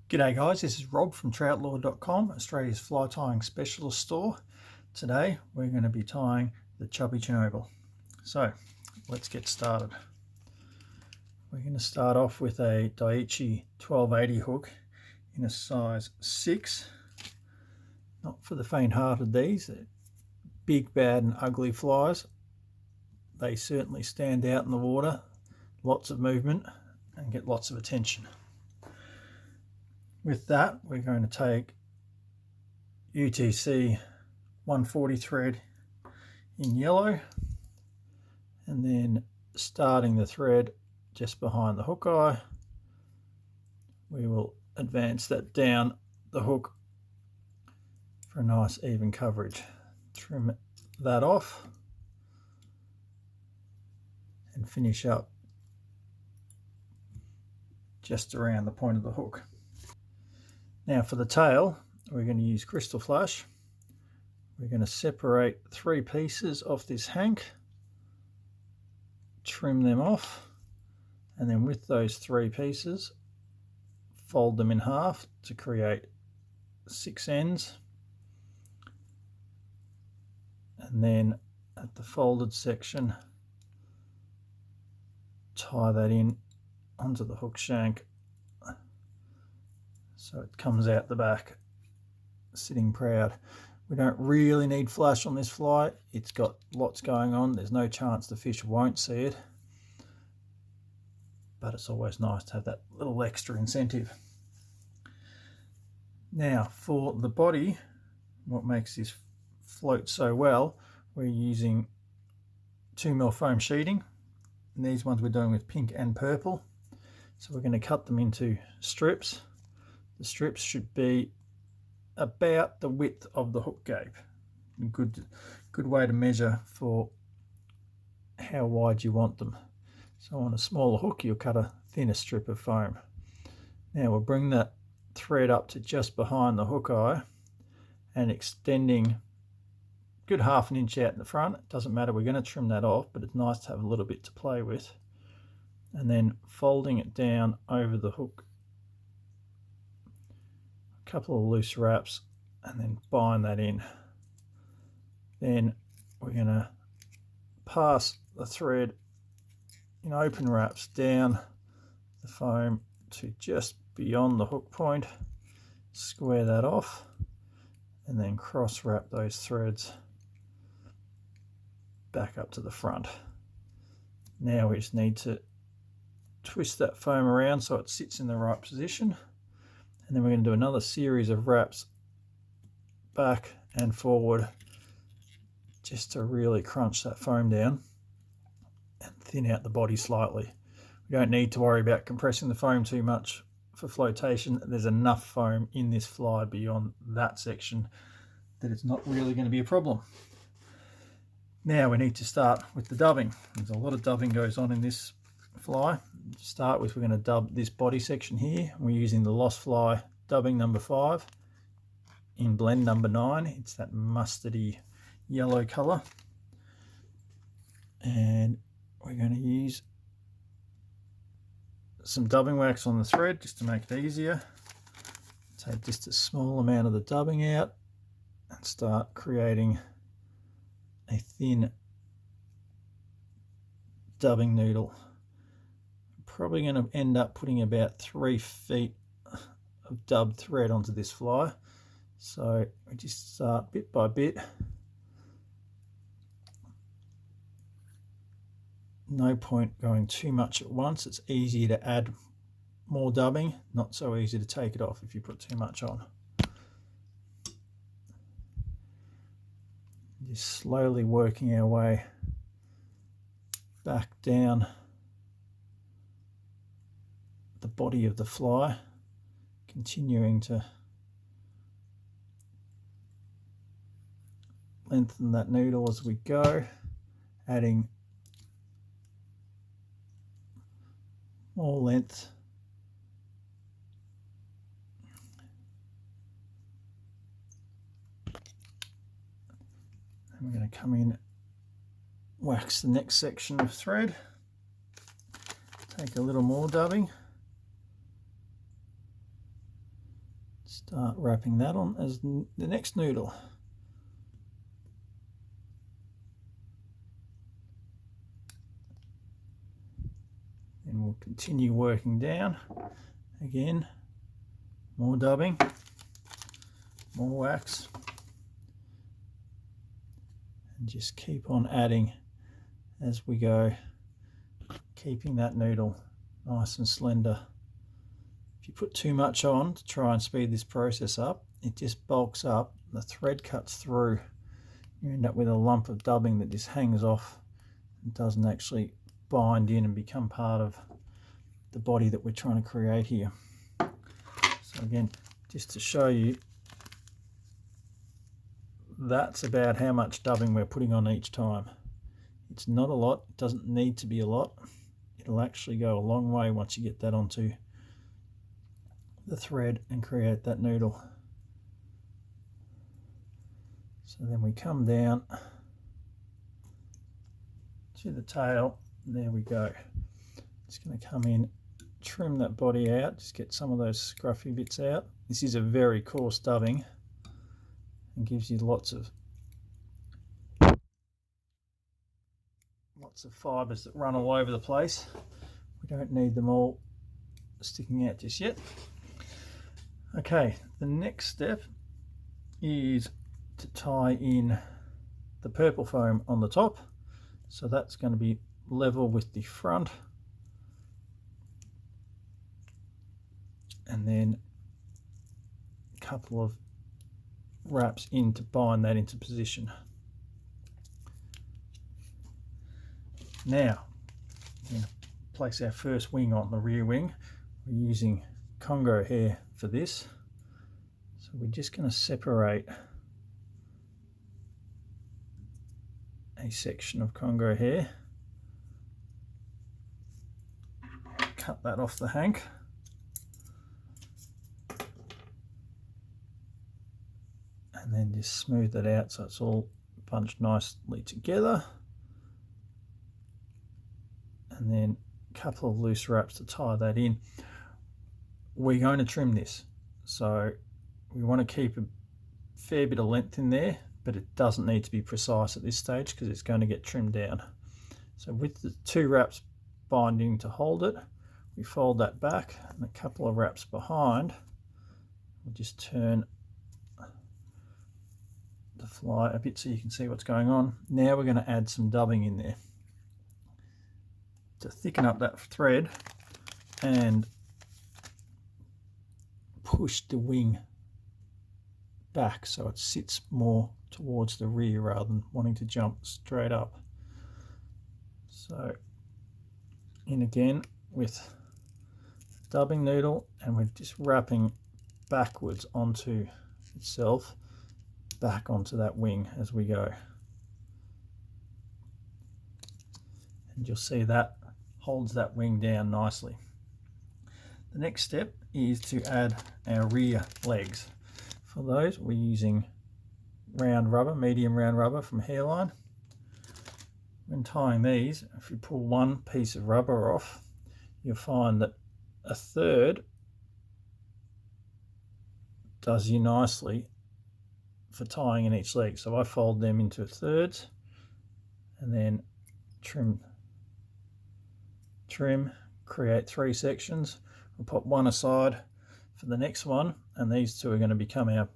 G'day guys, this is Rob from Troutlore.com, Australia's fly tying specialist store. Today we're going to be tying the Chubby Chernobyl. So let's get started. We're going to start off with a Daiichi 1280 hook in a size 6. Not for the faint-hearted these. They're big, bad and ugly flies. They certainly stand out in the water, lots of movement and get lots of attention. With that, we're going to take UTC 140 thread in yellow, and then starting the thread just behind the hook eye, we will advance that down the hook for a nice even coverage. Trim that off and finish up just around the point of the hook. Now for the tail, we're going to use crystal flash. We're going to separate 3 pieces off this hank, trim them off, and then with those 3 pieces, fold them in half to create 6 ends. And then at the folded section, tie that in onto the hook shank so it comes out the back sitting proud. We don't really need flash on this fly. It's got lots going on. There's no chance the fish won't see it, but it's always nice to have that little extra incentive. Now for the body, what makes this float so well, we're using 2mm foam sheeting, and these ones we're doing with pink and purple. So we're going to cut them into strips. The strips should be about the width of the hook gape. A good way to measure for how wide you want them. So on a smaller hook, you'll cut a thinner strip of foam. Now we'll bring that thread up to just behind the hook eye and extending good 1/2 inch out in the front. It doesn't matter, we're going to trim that off, but it's nice to have a little bit to play with. And then folding it down over the hook, a couple of loose wraps, and then bind that in. Then we're going to pass the thread in open wraps down the foam to just beyond the hook point, square that off, and then cross wrap those threads back up to the front. Now we just need to twist that foam around so it sits in the right position, and then we're going to do another series of wraps back and forward just to really crunch that foam down and thin out the body slightly. We don't need to worry about compressing the foam too much for flotation. There's enough foam in this fly beyond that section that it's not really going to be a problem. Now we need to start with the dubbing. There's a lot of dubbing goes on in this fly. To start with, we're going to dub this body section here. We're using the Lost Fly dubbing number 5 in blend number 9. It's that mustardy yellow color, and we're going to use some dubbing wax on the thread just to make it easier. Take just a small amount of the dubbing out and start creating a thin dubbing noodle. Probably going to end up putting about 3 feet of dubbed thread onto this fly, so we just start bit by bit. No point going too much at once. It's easier to add more dubbing, not so easy to take it off if you put too much on. Just slowly working our way back down the body of the fly, continuing to lengthen that noodle as we go, adding more length. And we're going to come in, wax the next section of thread, take a little more dubbing, Start wrapping that on as the next noodle. Then we'll continue working down. Again, more dubbing, more wax, and just keep on adding as we go, keeping that noodle nice and slender. If you put too much on to try and speed this process up, it just bulks up, the thread cuts through, you end up with a lump of dubbing that just hangs off and doesn't actually bind in and become part of the body that we're trying to create here. So again, just to show you, that's about how much dubbing we're putting on each time. It's not a lot, it doesn't need to be a lot. It'll actually go a long way once you get that onto the thread and create that noodle. So then we come down to the tail, there we go. Just going to come in, trim that body out, just get some of those scruffy bits out. This is a very coarse dubbing and gives you lots of fibres that run all over the place. We don't need them all sticking out just yet. Okay, the next step is to tie in the purple foam on the top. So that's going to be level with the front. And then a couple of wraps in to bind that into position. Now, we're going to place our first wing on the rear wing. We're using Congo hair for this. So we're just going to separate a section of Congo hair. Cut that off the hank. And then just smooth it out so it's all bunched nicely together. And then a couple of loose wraps to tie that in. We're going to trim this, so we want to keep a fair bit of length in there, but it doesn't need to be precise at this stage because it's going to get trimmed down. So with the 2 wraps binding to hold it, we fold that back, and a couple of wraps behind, we'll just turn the fly a bit so you can see what's going on. Now we're going to add some dubbing in there to thicken up that thread and push the wing back so it sits more towards the rear rather than wanting to jump straight up. So in again with dubbing needle, and we're just wrapping backwards onto itself, back onto that wing as we go. And you'll see that holds that wing down nicely. The next step is to add our rear legs. For those, we're using round rubber, medium round rubber from Hairline. When tying these, if you pull one piece of rubber off, you'll find that a third does you nicely for tying in each leg. So I fold them into thirds and then trim, create 3 sections. We'll pop one aside for the next one, and these 2 are going to become our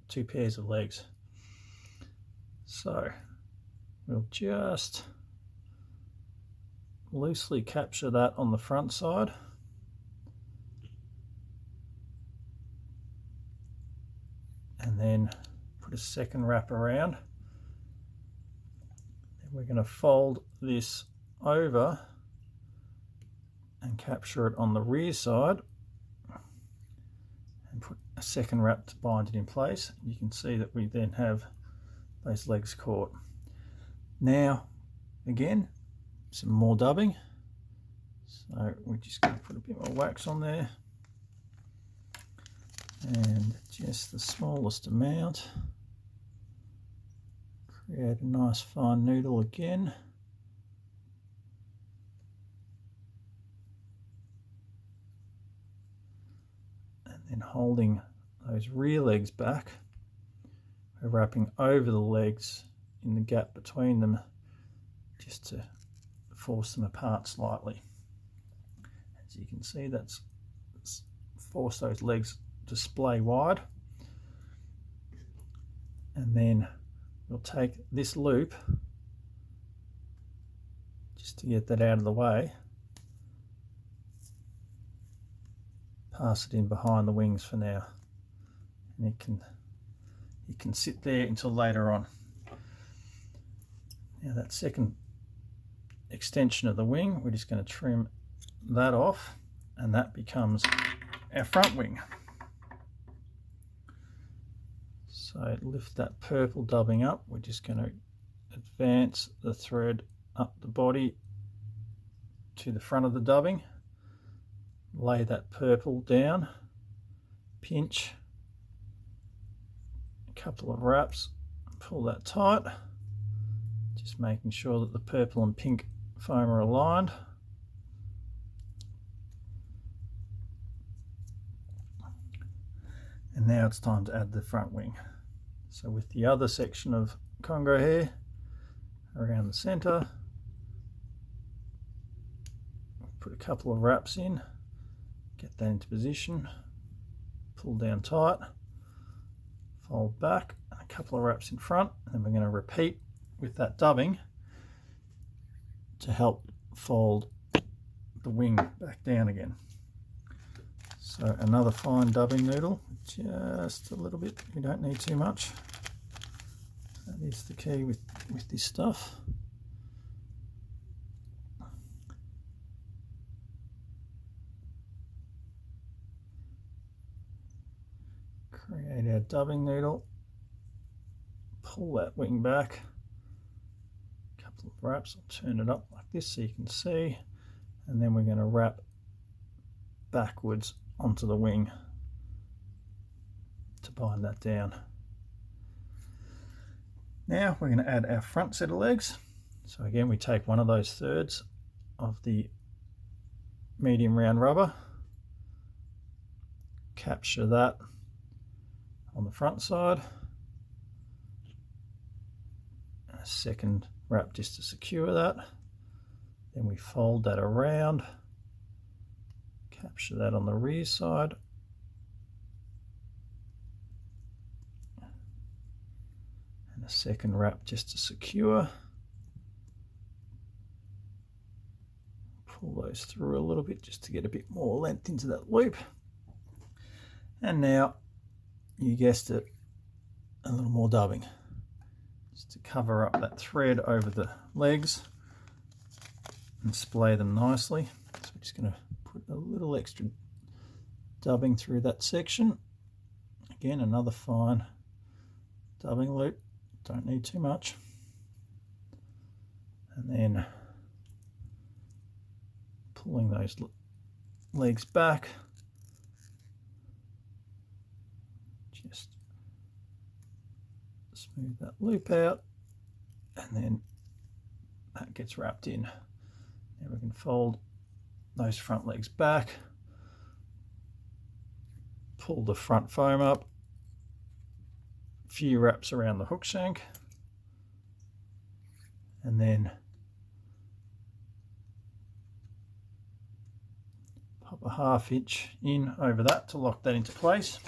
2 pairs of legs. So we'll just loosely capture that on the front side. And then put a second wrap around. Then we're going to fold this over and capture it on the rear side and put a second wrap to bind it in place. You can see that we then have those legs caught. Now again, some more dubbing, so we're just going to put a bit more wax on there and just the smallest amount, create a nice fine noodle again. And holding those those rear legs back, we're wrapping over the legs in the gap between them just to force them apart slightly. As you can see, that's forced those legs to splay wide. And then we'll take this loop, just to get that out of the way, pass it in behind the wings for now, and it can sit there until later on. Now that second extension of the wing, we're just going to trim that off, and that becomes our front wing. So lift that purple dubbing up. We're just going to advance the thread up the body to the front of the dubbing, lay that purple down, pinch, a couple of wraps, pull that tight, just making sure that the purple and pink foam are aligned. And now it's time to add the front wing. So with the other section of Congo hair around the center, put a couple of wraps in, get that into position, pull down tight, fold back, and a couple of wraps in front, and then we're going to repeat with that dubbing to help fold the wing back down again. So another fine dubbing needle, just a little bit, you don't need too much. That is the key with this stuff. Create our dubbing needle, pull that wing back, a couple of wraps, I'll turn it up like this so you can see, and then we're going to wrap backwards onto the wing to bind that down. Now we're going to add our front set of legs. So again, we take one of those thirds of the medium round rubber, capture that on the front side, and a second wrap just to secure that. Then we fold that around, capture that on the rear side, and a second wrap just to secure. Pull those through a little bit just to get a bit more length into that loop. And now, you guessed it, a little more dubbing just to cover up that thread over the legs and splay them nicely. So we're just going to put a little extra dubbing through that section. Again, another fine dubbing loop, don't need too much. And then pulling those legs back, just smooth that loop out, and then that gets wrapped in. Now we can fold those front legs back, pull the front foam up, a few wraps around the hook shank, and then pop a 1/2 inch in over that to lock that into place.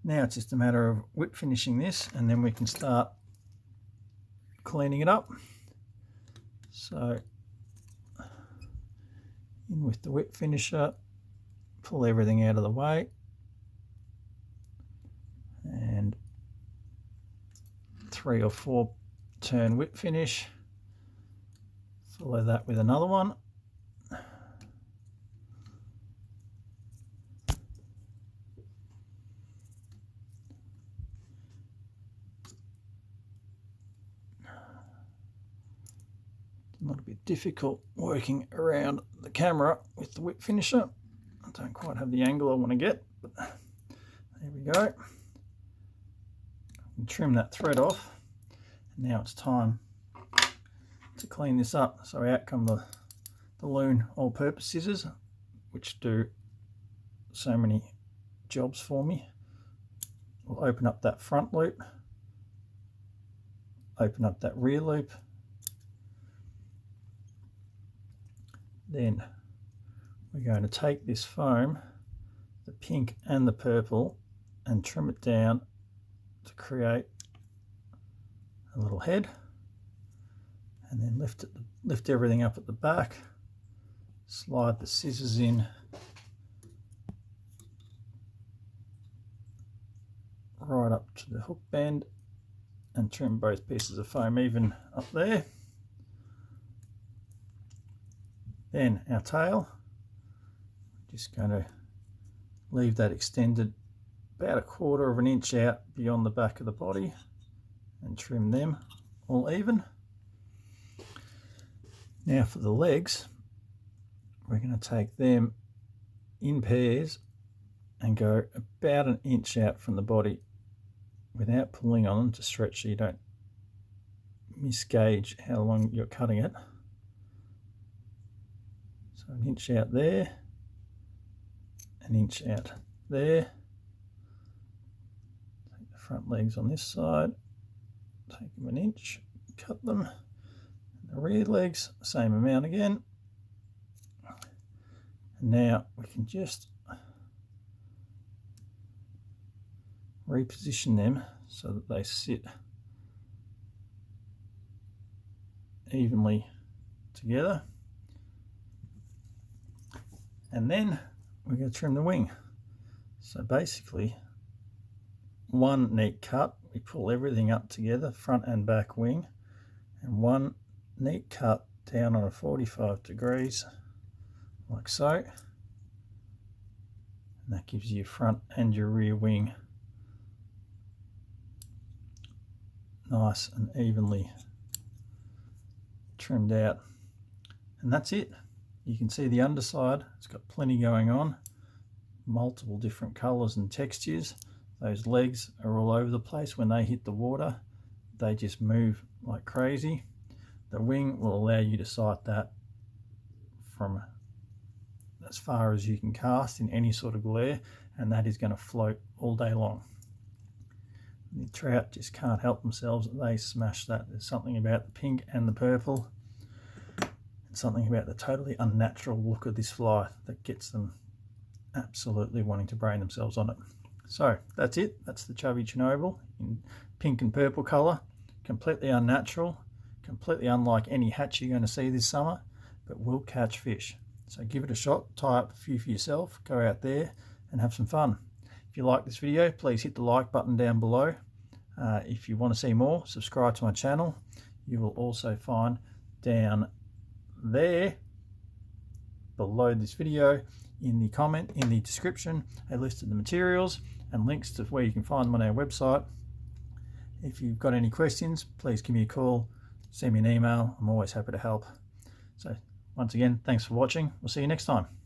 Now it's just a matter of whip finishing this, and then we can start cleaning it up. So in with the whip finisher, pull everything out of the way, and 3 or 4 turn whip finish. Follow that with another one. A little bit difficult working around the camera with the whip finisher. I don't quite have the angle I want to get, but there we go. And trim that thread off. And now it's time to clean this up. So out come the Loon all-purpose scissors, which do so many jobs for me. We'll open up that front loop, open up that rear loop, then we're going to take this foam, the pink and the purple, and trim it down to create a little head, and then lift everything up at the back, slide the scissors in right up to the hook bend and trim both pieces of foam even up there. Then our tail, just going to leave that extended about 1/4 of an inch out beyond the back of the body and trim them all even. Now for the legs, we're going to take them in pairs and go about 1 inch out from the body without pulling on them to stretch so you don't misgauge how long you're cutting it. So 1 inch out there, 1 inch out there. Take the front legs on this side, take them 1 inch, cut them. And the rear legs, same amount again. And now we can just reposition them so that they sit evenly together. And then we're going to trim the wing. So basically, one neat cut, we pull everything up together, front and back wing, and one neat cut down on a 45 degrees, like so. And that gives you your front and your rear wing nice and evenly trimmed out. And that's it. You can see the underside, it's got plenty going on, multiple different colors and textures. Those legs are all over the place. When they hit the water, they just move like crazy. The wing will allow you to sight that from as far as you can cast in any sort of glare, and that is going to float all day long. The trout just can't help themselves, they smash that. There's something about the pink and the purple, and something about the totally unnatural look of this fly that gets them absolutely wanting to brain themselves on it. So that's it. That's the Chubby Chernobyl in pink and purple color. Completely unnatural, completely unlike any hatch you're going to see this summer, but will catch fish. So give it a shot, tie up a few for yourself, go out there and have some fun. If you like this video, please hit the like button down below. If you want to see more, subscribe to my channel. You will also find down there below this video in the description a list of the materials and links to where you can find them on our website. If you've got any questions, please give me a call, send me an email. I'm always happy to help. So once again, thanks for watching. We'll see you next time.